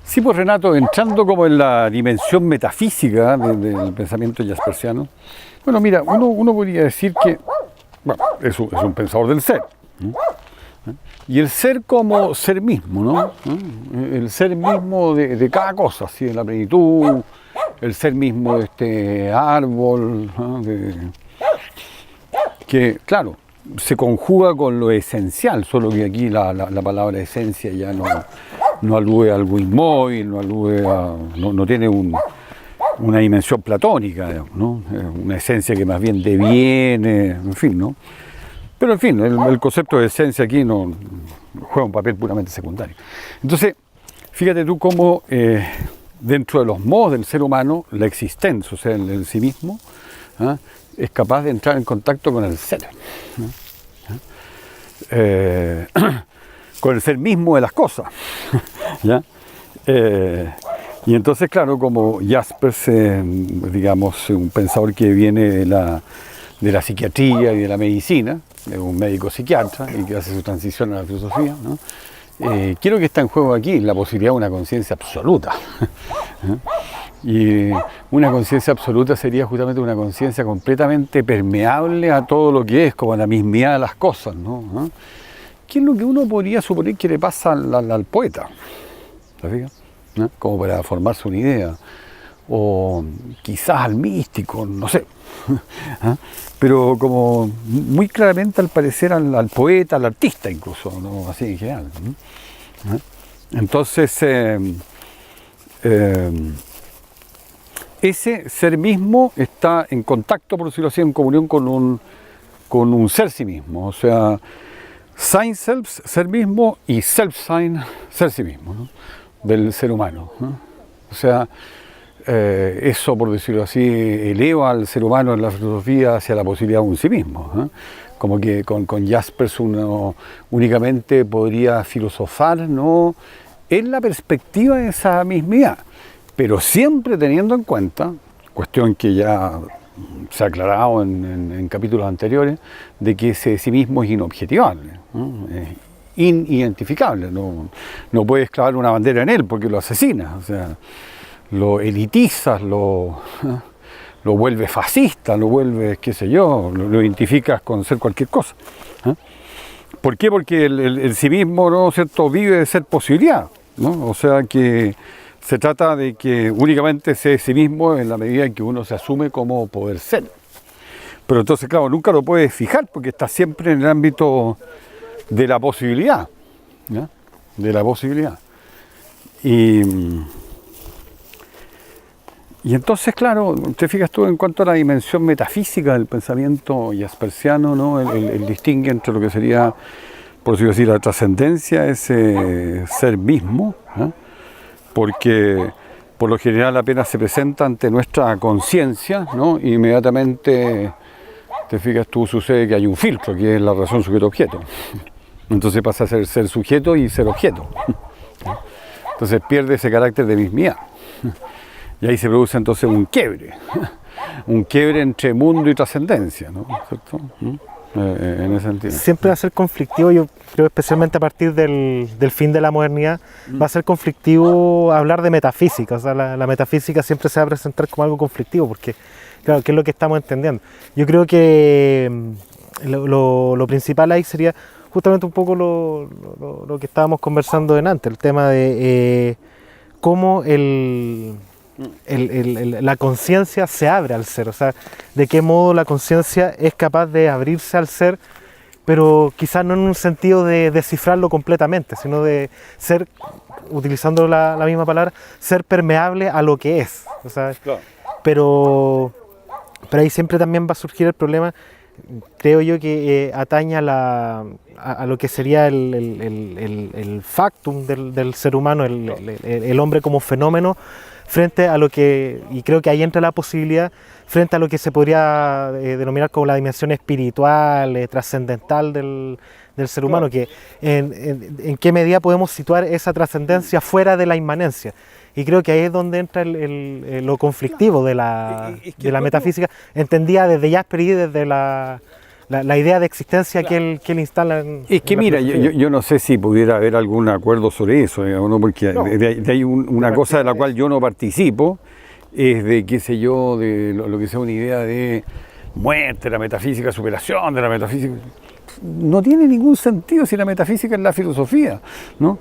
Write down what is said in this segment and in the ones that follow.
Sí, pues Renato, entrando como en la dimensión metafísica del pensamiento jaspersiano, bueno, mira, uno podría decir que, bueno, es un pensador del ser, ¿no? Y el ser como ser mismo, ¿no? El ser mismo de cada cosa, así, de la plenitud, el ser mismo de este árbol, ¿no? Que, claro, se conjuga con lo esencial, solo que aquí la palabra esencia ya no alude a algo inmóvil, no alude a, no tiene una dimensión platónica, digamos, ¿no? Una esencia que más bien deviene, en fin, ¿no? Pero en fin, el concepto de esencia aquí no juega un papel puramente secundario. Entonces, fíjate tú cómo dentro de los modos del ser humano, la existencia, o sea, el sí mismo, ¿ah? Es capaz de entrar en contacto con el ser, ¿no? Con el ser mismo de las cosas, ¿ya? Y entonces, claro, como Jaspers, digamos, un pensador que viene de la psiquiatría y de la medicina, es un médico psiquiatra y que hace su transición a la filosofía, ¿no? Quiero que está en juego aquí la posibilidad de una conciencia absoluta. Y una conciencia absoluta sería justamente una conciencia completamente permeable a todo lo que es, como a la mismidad de las cosas, ¿no? ¿Qué es lo que uno podría suponer que le pasa al poeta? ¿Te fijas? ¿No? Como para formarse una idea. O quizás al místico, no sé. Pero como muy claramente al parecer al poeta, al artista incluso, ¿no? Así en general, ¿no? Entonces, ese ser mismo está en contacto, por decirlo así, en comunión con un ser sí mismo. O sea, Sein Selbst, ser mismo, y Selbstsein, ser sí mismo, ¿no? Del ser humano, ¿no? O sea, eso, por decirlo así, eleva al ser humano en la filosofía hacia la posibilidad de un sí mismo, ¿eh? Como que con Jaspers uno únicamente podría filosofar, ¿no?, en la perspectiva de esa mismidad, pero siempre teniendo en cuenta, cuestión que ya se ha aclarado en capítulos anteriores, de que ese sí mismo es inobjetivable, ¿no? Es inidentificable, no puedes clavar una bandera en él porque lo asesinas, o sea, lo elitizas, lo vuelves fascista, lo vuelves, qué sé yo, lo identificas con ser cualquier cosa, ¿eh? ¿Por qué? Porque el sí mismo, ¿no?, ¿cierto?, vive de ser posibilidad, ¿no? O sea que se trata de que únicamente sea sí mismo en la medida en que uno se asume como poder ser. Pero entonces, claro, nunca lo puedes fijar porque está siempre en el ámbito de la posibilidad, ¿ya? De la posibilidad. Y entonces, claro, te fijas tú en cuanto a la dimensión metafísica del pensamiento jaspersiano, ¿no? El distingue entre lo que sería, por decirlo así, la trascendencia, ese ser mismo, ¿eh? Porque por lo general apenas se presenta ante nuestra conciencia, ¿no?, inmediatamente, te fijas tú, sucede que hay un filtro, que es la relación sujeto-objeto. Entonces pasa a ser sujeto y ser objeto. Entonces pierde ese carácter de mismidad. Y ahí se produce entonces un quiebre entre mundo y trascendencia, ¿no? ¿Cierto? En ese sentido. Siempre va a ser conflictivo, yo creo, especialmente a partir del fin de la modernidad, va a ser conflictivo hablar de metafísica. O sea, la metafísica siempre se va a presentar como algo conflictivo, porque, claro, ¿qué es lo que estamos entendiendo? Yo creo que lo principal ahí sería justamente un poco lo que estábamos conversando antes, el tema de cómo la conciencia se abre al ser, o sea, de qué modo la conciencia es capaz de abrirse al ser, pero quizás no en un sentido de descifrarlo completamente, sino de ser, utilizando la misma palabra, ser permeable a lo que es, o sea, claro. pero ahí siempre también va a surgir el problema, creo yo, que atañe a lo que sería el factum del ser humano, el hombre como fenómeno, frente a lo que, y creo que ahí entra la posibilidad, frente a lo que se podría denominar como la dimensión espiritual, trascendental del ser humano, que en qué medida podemos situar esa trascendencia fuera de la inmanencia. Y creo que ahí es donde entra lo conflictivo de la metafísica, entendida desde Jasper y desde la idea de existencia que él instala Es que en la mira, filosofía. yo no sé si pudiera haber algún acuerdo sobre eso, digamos, ¿no? Porque No, de ahí una cosa de la cual yo no participo, es de, qué sé yo, de lo que sea una idea de muerte, la metafísica, superación de la metafísica. No tiene ningún sentido si la metafísica es la filosofía, ¿no?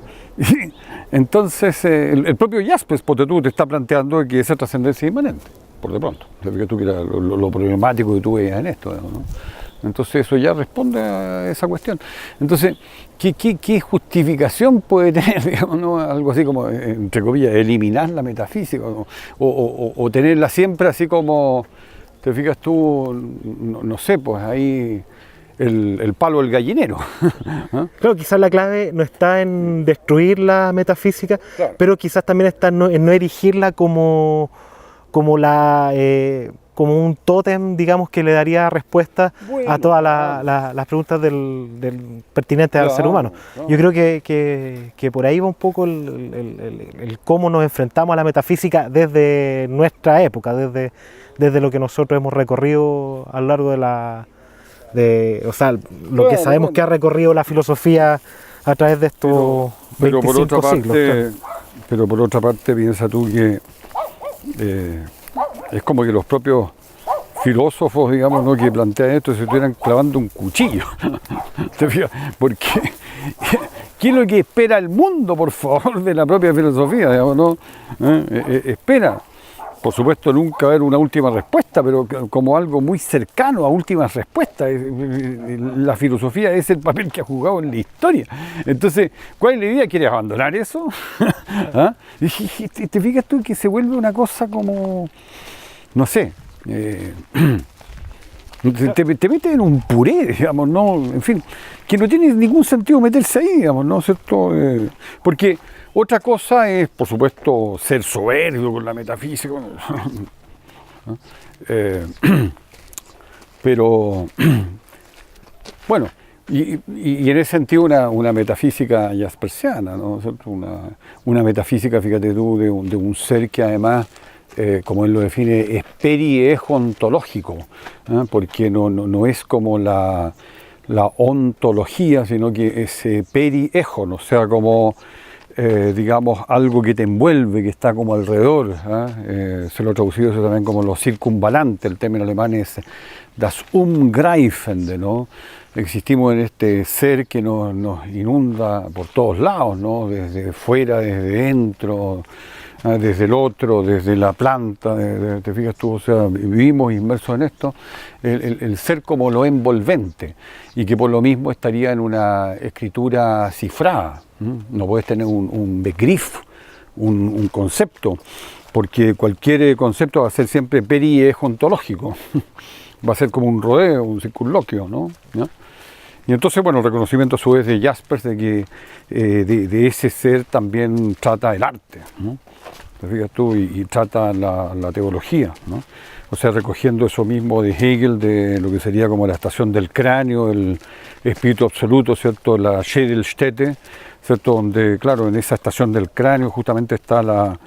Entonces, el propio Jaspers, ponte tú, te está planteando que esa trascendencia es inmanente, por de pronto. O sea, fíjate tú que era lo problemático que tú veías en esto, digamos, ¿no? Entonces eso ya responde a esa cuestión. Entonces, ¿qué justificación puede tener, digamos, ¿no? Algo así como, entre comillas, eliminar la metafísica o tenerla siempre así como, te fijas tú, no sé, pues ahí el palo del gallinero? ¿Ah? Claro, quizás la clave no está en destruir la metafísica, Claro. pero quizás también está en no erigirla como como un tótem, digamos, que le daría respuesta Bueno, a todas claro. las preguntas pertinentes al ser humano. Claro. Yo creo que por ahí va un poco el cómo nos enfrentamos a la metafísica desde nuestra época, desde lo que nosotros hemos recorrido a lo largo o sea, lo que Claro, sabemos bueno. que ha recorrido la filosofía a través de estos Pero por 25 otra parte, siglos. Claro. pero por otra parte piensa tú que es como que los propios filósofos, digamos, ¿no?, que plantean esto se estuvieran clavando un cuchillo. ¿Te fijas? Porque ¿qué es lo que espera el mundo, por favor, de la propia filosofía, digamos, ¿no? Espera, por supuesto, nunca haber una última respuesta, pero como algo muy cercano a últimas respuestas. La filosofía es el papel que ha jugado en la historia. Entonces, ¿cuál es la idea? ¿Quieres abandonar eso? ¿Ah? Y te fijas tú que se vuelve una cosa como, no sé, te metes en un puré, digamos, ¿no? En fin, que no tiene ningún sentido meterse ahí, digamos, ¿no? ¿Cierto? Porque otra cosa es, por supuesto, ser soberbio con la metafísica, ¿no? Pero, bueno, y en ese sentido una metafísica jaspersiana, ¿no? ¿Cierto? Una metafísica, fíjate tú, de un ser que además, como él lo define, es periejo ontológico, ¿eh? Porque no es como la ontología, sino que es periejo, ¿no? O sea, como, digamos, algo que te envuelve, que está como alrededor, ¿eh? Se lo ha traducido eso también como lo circunvalante, el término alemán es das Umgreifende, ¿no? Existimos en este ser que nos inunda por todos lados, ¿no? Desde fuera, desde dentro, desde el otro, desde la planta, te fijas tú, o sea, vivimos inmersos en esto, el ser como lo envolvente, y que por lo mismo estaría en una escritura cifrada. No puedes tener un Begriff, un concepto, porque cualquier concepto va a ser siempre periejontológico, va a ser como un rodeo, un circunloquio, ¿no? ¿Ya? Y entonces, bueno, el reconocimiento a su vez de Jaspers de que de ese ser también trata el arte, ¿no? Te fijas tú, y trata la teología, ¿no? O sea, recogiendo eso mismo de Hegel, de lo que sería como la estación del cráneo, el espíritu absoluto, ¿cierto? La Schädelstätte, ¿cierto? Donde, claro, en esa estación del cráneo justamente está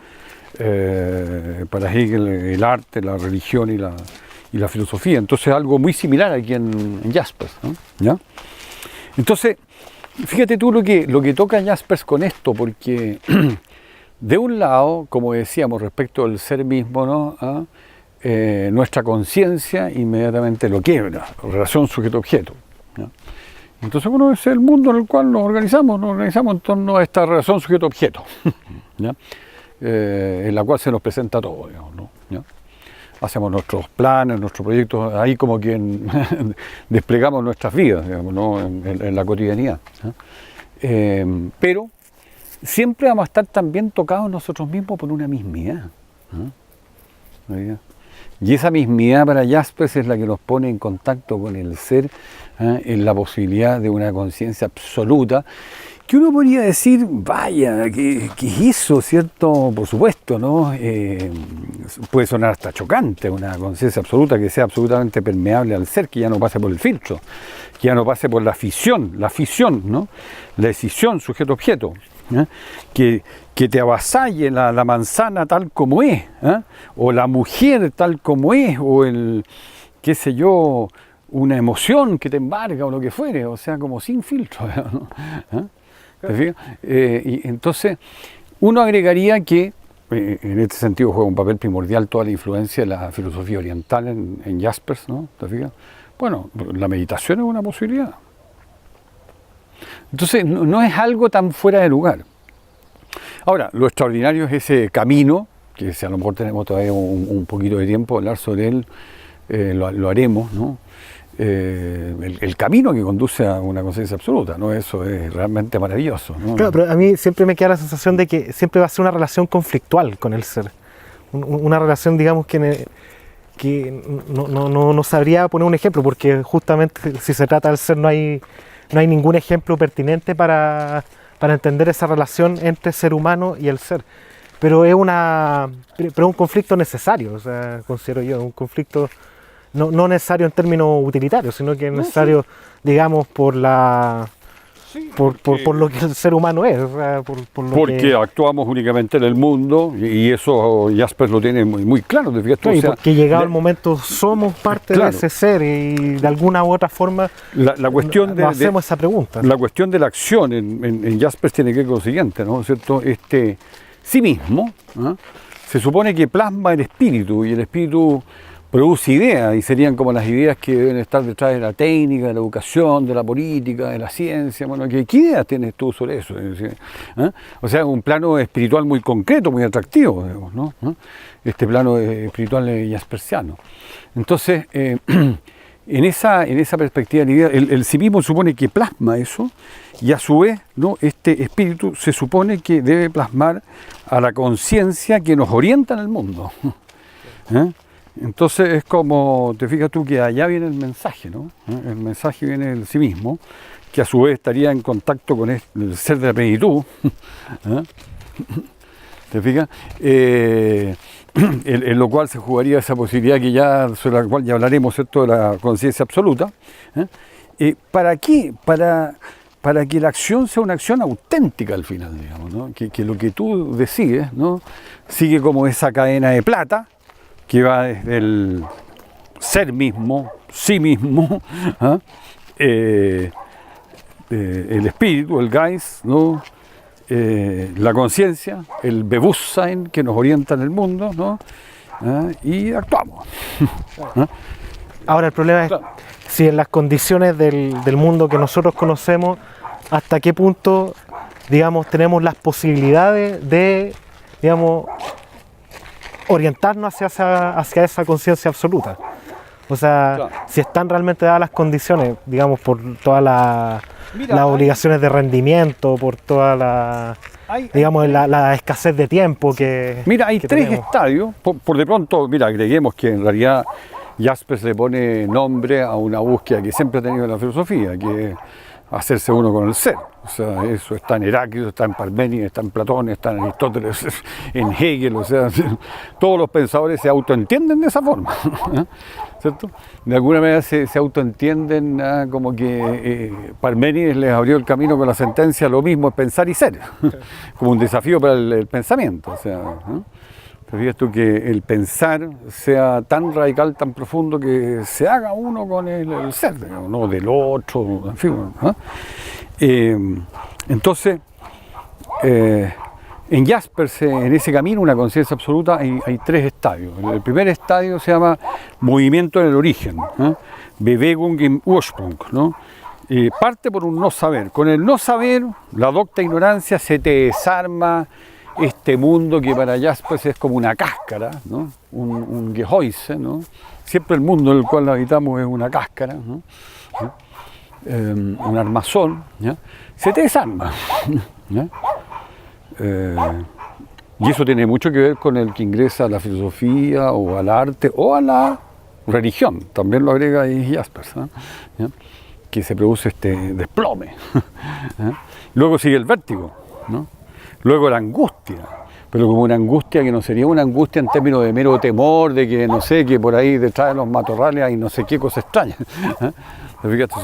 para Hegel el arte, la religión y la filosofía. Entonces algo muy similar aquí en Jaspers, ¿no? ¿Ya? Entonces, fíjate tú lo que toca Jaspers con esto, porque de un lado, como decíamos, respecto al ser mismo, ¿no? Nuestra conciencia inmediatamente lo quiebra, relación sujeto-objeto, ¿ya? Entonces, bueno, ese es el mundo en el cual nos organizamos en torno a esta relación sujeto-objeto, ¿ya? En la cual se nos presenta todo, digamos, ¿no? ¿Ya? Hacemos nuestros planes, nuestros proyectos, ahí como que desplegamos nuestras vidas, digamos, ¿no? en la cotidianidad, ¿eh? Pero siempre vamos a estar también tocados nosotros mismos por una mismidad, ¿eh? Y esa mismidad para Jaspers es la que nos pone en contacto con el ser, en la posibilidad de una conciencia absoluta, que uno podría decir, vaya, ¿qué es eso, cierto? Por supuesto, ¿no? Puede sonar hasta chocante, una conciencia absoluta que sea absolutamente permeable al ser, que ya no pase por el filtro, que ya no pase por la fisión, ¿no? La escisión sujeto-objeto, ¿eh? Que te avasalle la manzana tal como es, ¿eh? O la mujer tal como es, o el, qué sé yo, una emoción que te embarga o lo que fuere, o sea, como sin filtro, ¿no? ¿te fijas? Y entonces, uno agregaría que, en este sentido juega un papel primordial toda la influencia de la filosofía oriental en Jaspers, ¿no? ¿Te fijas? Bueno, la meditación es una posibilidad. Entonces, no es algo tan fuera de lugar. Ahora, lo extraordinario es ese camino, que si a lo mejor tenemos todavía un poquito de tiempo de hablar sobre él, lo haremos, ¿no? El camino que conduce a una conciencia absoluta, ¿no? Eso es realmente maravilloso, ¿no? Claro, pero a mí siempre me queda la sensación de que siempre va a ser una relación conflictual con el ser. Una relación, digamos, que no sabría poner un ejemplo, porque justamente si se trata del ser no hay ningún ejemplo pertinente para entender esa relación entre ser humano y el ser. Pero es un conflicto necesario, o sea, considero yo, un conflicto no necesario en términos utilitarios, sino que es necesario, digamos, por lo que el ser humano es. O sea, porque actuamos únicamente en el mundo, y eso Jaspers lo tiene muy claro. ¿Te fijas tú? Y porque llegado el momento somos parte de ese ser, y de alguna u otra forma la cuestión hacemos esa pregunta. La cuestión de la acción en Jaspers tiene que ver con lo siguiente, ¿no? ¿Cierto? Sí mismo, ¿no? Se supone que plasma el espíritu, y el espíritu produce ideas, y serían como las ideas que deben estar detrás de la técnica, de la educación, de la política, de la ciencia. Bueno, ¿qué ideas tienes tú sobre eso? O sea, un plano espiritual muy concreto, muy atractivo, digamos, ¿no? Este plano espiritual jaspersiano. Entonces, en esa perspectiva, el sí mismo supone que plasma eso, y a su vez, ¿no? Este espíritu se supone que debe plasmar a la conciencia que nos orienta en el mundo. Entonces es como, te fijas tú, que allá viene el mensaje, ¿no? El mensaje viene del sí mismo, que a su vez estaría en contacto con el ser de la plenitud. ¿Te fijas? En lo cual se jugaría esa posibilidad sobre la cual ya hablaremos, ¿cierto?, de la conciencia absoluta. ¿Para qué? Para que la acción sea una acción auténtica al final, digamos, ¿no? Que lo que tú decides, ¿no?, sigue como esa cadena de plata que va desde el ser mismo, sí mismo, el espíritu, el Geist, ¿no?, la conciencia, el Bewusstsein que nos orienta en el mundo, ¿no?, y actuamos. Ahora el problema es si en las condiciones del mundo que nosotros conocemos, hasta qué punto, digamos, tenemos las posibilidades de, digamos, orientarnos hacia esa conciencia absoluta. O sea, si están realmente dadas las condiciones, digamos, por todas las obligaciones de rendimiento, por toda la escasez de tiempo que hay tres tenemos. Estadios, por de pronto, agreguemos que en realidad Jaspers le pone nombre a una búsqueda que siempre ha tenido en la filosofía, que es hacerse uno con el ser. O sea, eso está en Heráclito, está en Parménides, está en Platón, está en Aristóteles, en Hegel. O sea, todos los pensadores se autoentienden de esa forma, ¿cierto? De alguna manera se autoentienden, como que Parménides les abrió el camino con la sentencia: lo mismo es pensar y ser, como un desafío para el pensamiento. O sea, te fijas tú que el pensar sea tan radical, tan profundo, que se haga uno con el ser, digamos, ¿no?, del otro, en fin, ¿no? Entonces, en Jaspers, en ese camino, una conciencia absoluta, hay tres estadios. El primer estadio se llama movimiento en el origen, Bewegung im Ursprung, ¿no? Parte por un no saber. Con el no saber, la docta ignorancia, se te desarma este mundo que para Jaspers es como una cáscara, ¿no? Un Gehäuse, ¿no? Siempre el mundo en el cual habitamos es una cáscara, ¿no? Un armazón, ¿ya? Se te desarma, ¿ya? Y eso tiene mucho que ver con el que ingresa a la filosofía o al arte o a la religión, también lo agrega ahí Jaspers, ¿ya? Que se produce este desplome, ¿ya? Luego sigue el vértigo, ¿no? Luego la angustia, pero como una angustia que no sería una angustia en términos de mero temor, de que no sé, que por ahí detrás de los matorrales hay no sé qué cosa extraña,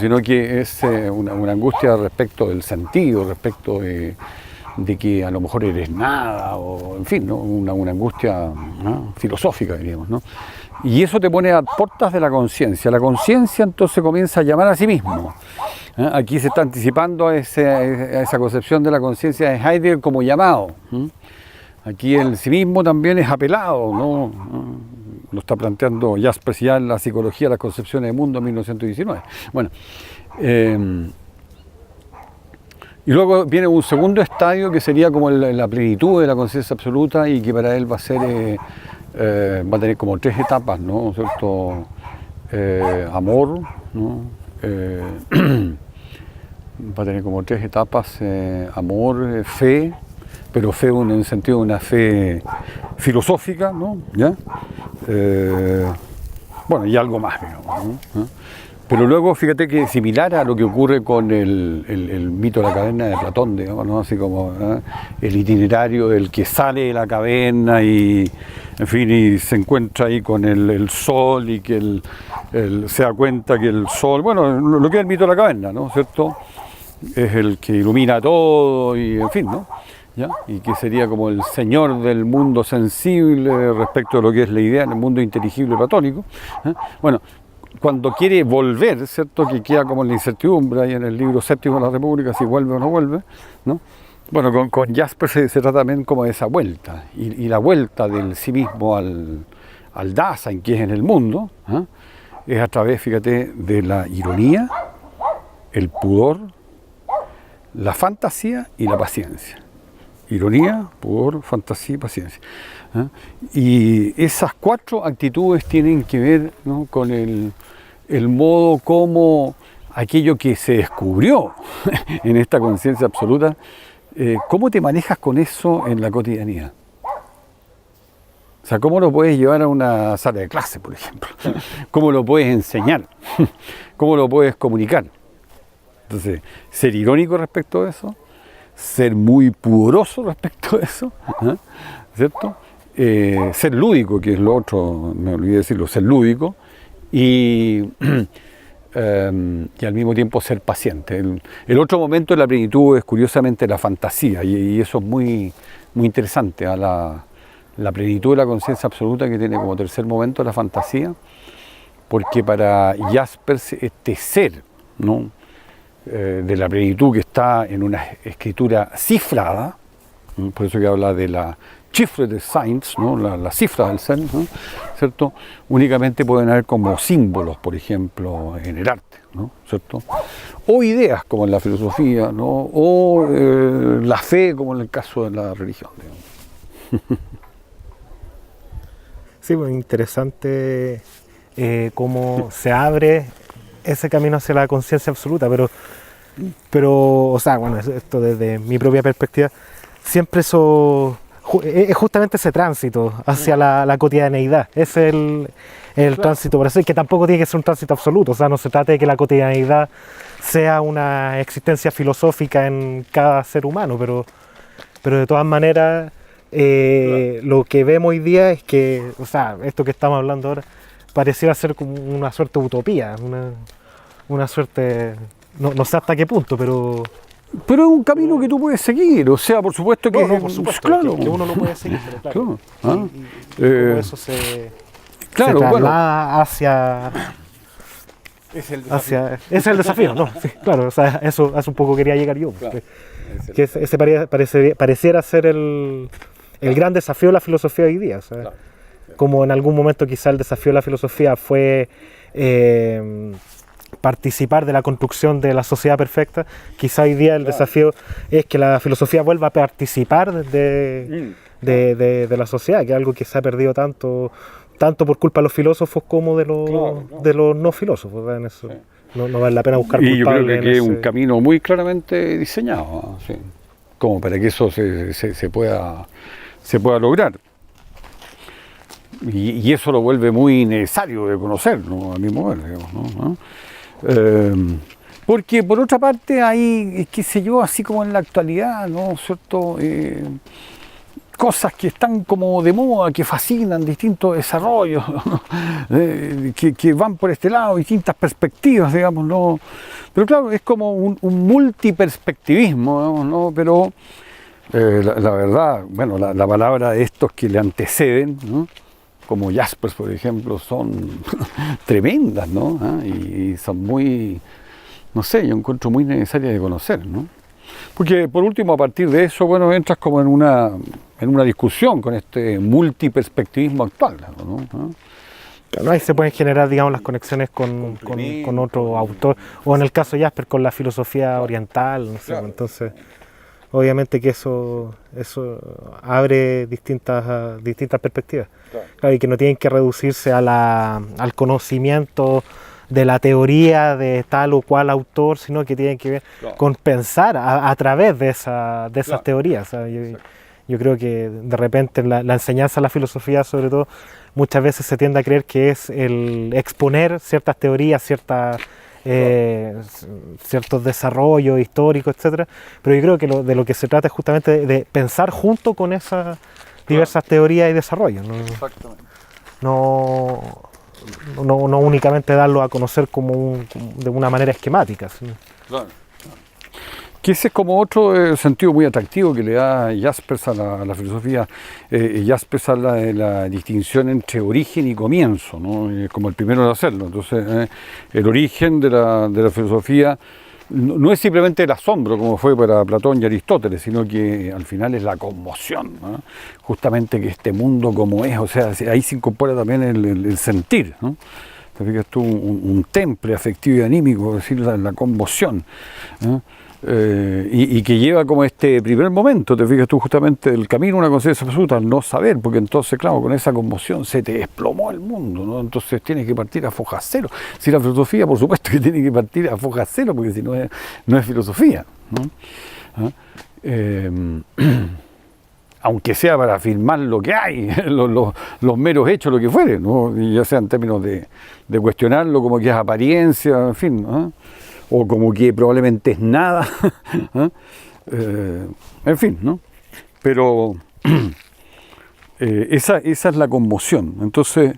sino que es una angustia respecto del sentido, respecto de de que a lo mejor eres nada, o en fin, ¿no? Una angustia, ¿no?, filosófica, diríamos, ¿no? Y eso te pone a puertas de la conciencia. La conciencia entonces comienza a llamar a sí mismo. Aquí se está anticipando a esa concepción de la conciencia de Heidegger como llamado. Aquí el sí mismo también es apelado, ¿no? Lo está planteando Jaspers ya en la psicología de las concepciones del mundo en 1919. Bueno, y luego viene un segundo estadio que sería como la plenitud de la conciencia absoluta, y que para él va a ser, va a tener como 3 etapas, ¿no? ¿Cierto? Amor, ¿no? Va a tener como 3 etapas: amor, fe, pero fe en el sentido de una fe filosófica, ¿no? ¿Ya? Bueno, y algo más, digamos, ¿no? Pero luego, fíjate que similar a lo que ocurre con el mito de la caverna de Platón, digamos, ¿no? Así como el itinerario del que sale de la caverna y, en fin, y se encuentra ahí con el sol, y que se da cuenta que el sol, bueno, lo que es el mito de la caverna, ¿no? ¿Cierto? Es el que ilumina todo y, en fin, ¿no? ¿Ya? Y que sería como el señor del mundo sensible respecto de lo que es la idea en el mundo inteligible platónico. Bueno, cuando quiere volver, ¿cierto?, que queda como en la incertidumbre ahí en el libro séptimo de la República, si vuelve o no vuelve, ¿no? Bueno, con Jasper se trata también como de esa vuelta, y la vuelta del sí mismo al Dasein, que es en el mundo, es a través, fíjate, de la ironía, el pudor, la fantasía y la paciencia. Ironía, pudor, fantasía y paciencia. Y esas 4 actitudes tienen que ver, ¿no?, con el modo como aquello que se descubrió en esta conciencia absoluta, ¿cómo te manejas con eso en la cotidianidad? O sea, ¿cómo lo puedes llevar a una sala de clase, por ejemplo? ¿Cómo lo puedes enseñar? ¿Cómo lo puedes comunicar? Entonces, ser irónico respecto a eso, ser muy pudoroso respecto a eso, ¿cierto? Ser lúdico, que es lo otro, me olvidé decirlo, ser lúdico, y al mismo tiempo ser paciente. El otro momento de la plenitud es curiosamente la fantasía, y eso es muy, muy interesante, a la plenitud de la conciencia absoluta, que tiene como tercer momento la fantasía, porque para Jaspers este ser, ¿no?, de la plenitud, que está en una escritura cifrada, por eso que habla de la cifra de Science, ¿no?, la cifra del ser, ¿no?, ¿cierto?, únicamente pueden haber como símbolos, por ejemplo, en el arte, ¿no?, ¿cierto?, o ideas como en la filosofía, ¿no?, o la fe, como en el caso de la religión, digamos. Sí, pues interesante cómo se abre ese camino hacia la conciencia absoluta, pero, o sea, bueno, esto desde mi propia perspectiva, siempre eso es justamente ese tránsito hacia la cotidianeidad. Es el tránsito por así, que tampoco tiene que ser un tránsito absoluto. O sea, no se trata de que la cotidianeidad sea una existencia filosófica en cada ser humano, pero de todas maneras, lo que vemos hoy día es que, o sea, esto que estamos hablando ahora pareciera ser como una suerte de utopía, una suerte, no sé hasta qué punto, pero es un camino que tú puedes seguir, o sea, por supuesto que... No, por supuesto, claro, que uno lo puede seguir, pero claro. Y como eso se claro, traslada hacia... Es el desafío. Es el desafío, ¿no? Sí, claro, o sea, eso hace un poco quería llegar yo. Claro, que ese pareciera ser el gran desafío de la filosofía hoy día. O sea, claro. Como en algún momento quizá el desafío de la filosofía fue participar de la construcción de la sociedad perfecta, quizá hoy día el desafío es que la filosofía vuelva a participar de la sociedad, que es algo que se ha perdido tanto por culpa de los filósofos como de los no filósofos, ¿verdad? En eso, sí. No vale la pena buscar culpables. Y yo creo que es un camino muy claramente diseñado, ¿sí?, como para que eso se pueda lograr. Y eso lo vuelve muy necesario de conocer, ¿no?, al mismo modo, digamos, ¿no? Porque por otra parte hay, qué sé yo, así como en la actualidad, ¿no?, ¿cierto?, cosas que están como de moda, que fascinan, distintos desarrollos, ¿no?, que van por este lado, distintas perspectivas, digamos, ¿no? Pero claro, es como un multiperspectivismo, ¿no? La verdad, bueno, la palabra de estos que le anteceden, ¿no? Como Jaspers, por ejemplo, son tremendas, ¿no? Y son muy, no sé, yo encuentro muy necesarias de conocer, ¿no? Porque por último, a partir de eso, bueno, entras como en una discusión con este multiperspectivismo actual, ¿no? Claro, ahí se pueden generar, digamos, las conexiones con otro autor, o en el caso de Jasper, con la filosofía oriental, no sé, Claro. entonces, obviamente que eso abre distintas perspectivas. Claro. Claro, y que no tienen que reducirse al conocimiento de la teoría de tal o cual autor, sino que tienen que ver Claro. con pensar a través de esas Claro. teorías. O sea, yo creo que de repente la enseñanza de la filosofía, sobre todo, muchas veces se tiende a creer que es el exponer ciertas teorías, ciertos desarrollos históricos, etcétera. Pero yo creo que de lo que se trata es justamente de pensar junto con esas diversas teorías y desarrollos. Exactamente. No únicamente darlo a conocer de una manera esquemática. ¿Sí? Claro. Que ese es como otro sentido muy atractivo que le da Jaspers a la filosofía. Jaspers habla de la distinción entre origen y comienzo, ¿no? Como el primero de hacerlo. Entonces, el origen de la filosofía no es simplemente el asombro, como fue para Platón y Aristóteles, sino que al final es la conmoción, ¿no? Justamente que este mundo como es, o sea, ahí se incorpora también el sentir, ¿no? Te fijas tú, un temple afectivo y anímico, es decir, la conmoción, ¿no? Y que lleva como este primer momento, te fijas tú, justamente el camino a una conciencia absoluta, al no saber, porque entonces, claro, con esa conmoción se te desplomó el mundo, ¿no? Entonces tienes que partir a foja cero. Si la filosofía, por supuesto que tiene que partir a foja cero, porque si no es filosofía, ¿no? Aunque sea para afirmar lo que hay, los meros hechos, lo que fuere, ¿no? Y ya sea en términos de cuestionarlo como que es apariencia, en fin, ¿no? O como que probablemente es nada, en fin, ¿no? Pero esa es la conmoción. Entonces,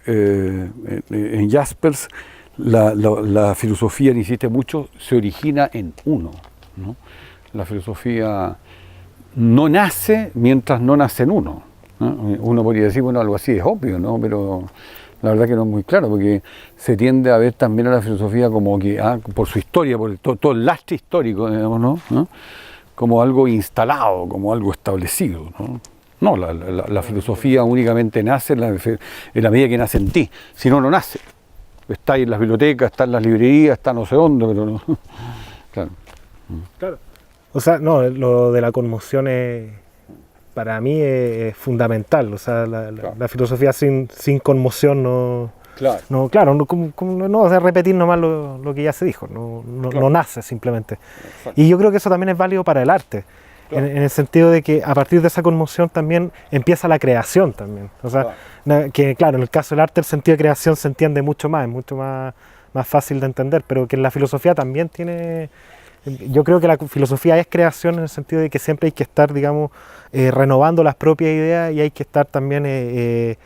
en Jaspers, la filosofía, insiste mucho, se origina en uno, ¿no? La filosofía no nace mientras no nace en uno, ¿no? Uno podría decir, bueno, algo así es obvio, ¿no? Pero la verdad que no es muy claro, porque se tiende a ver también a la filosofía como que, por su historia, por todo el lastre histórico, digamos, ¿no? Como algo instalado, como algo establecido, ¿no? No, la filosofía únicamente nace en la medida que nace en ti, si no, no nace. Está ahí en las bibliotecas, está en las librerías, está no sé dónde, pero no. Claro. Claro. O sea, no, lo de la conmoción para mí es fundamental. O sea, Claro. la filosofía sin conmoción no, Claro. no, claro, no, no o sea, repetir nomás lo que ya se dijo, Claro. no nace simplemente. Exacto. Y yo creo que eso también es válido para el arte, Claro. en el sentido de que a partir de esa conmoción también empieza la creación también. O sea, que claro, en el caso del arte el sentido de creación se entiende mucho más, es mucho más fácil de entender, pero que en la filosofía también tiene... Yo creo que la filosofía es creación en el sentido de que siempre hay que estar, digamos, renovando las propias ideas y hay que estar también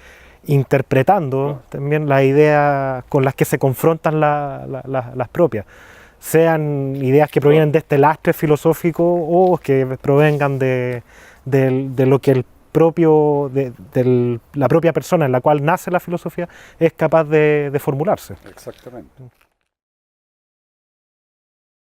interpretando también las ideas con las que se confrontan las propias, sean ideas que provienen de este lastre filosófico o que provengan de lo que la propia persona en la cual nace la filosofía es capaz de formularse. Exactamente.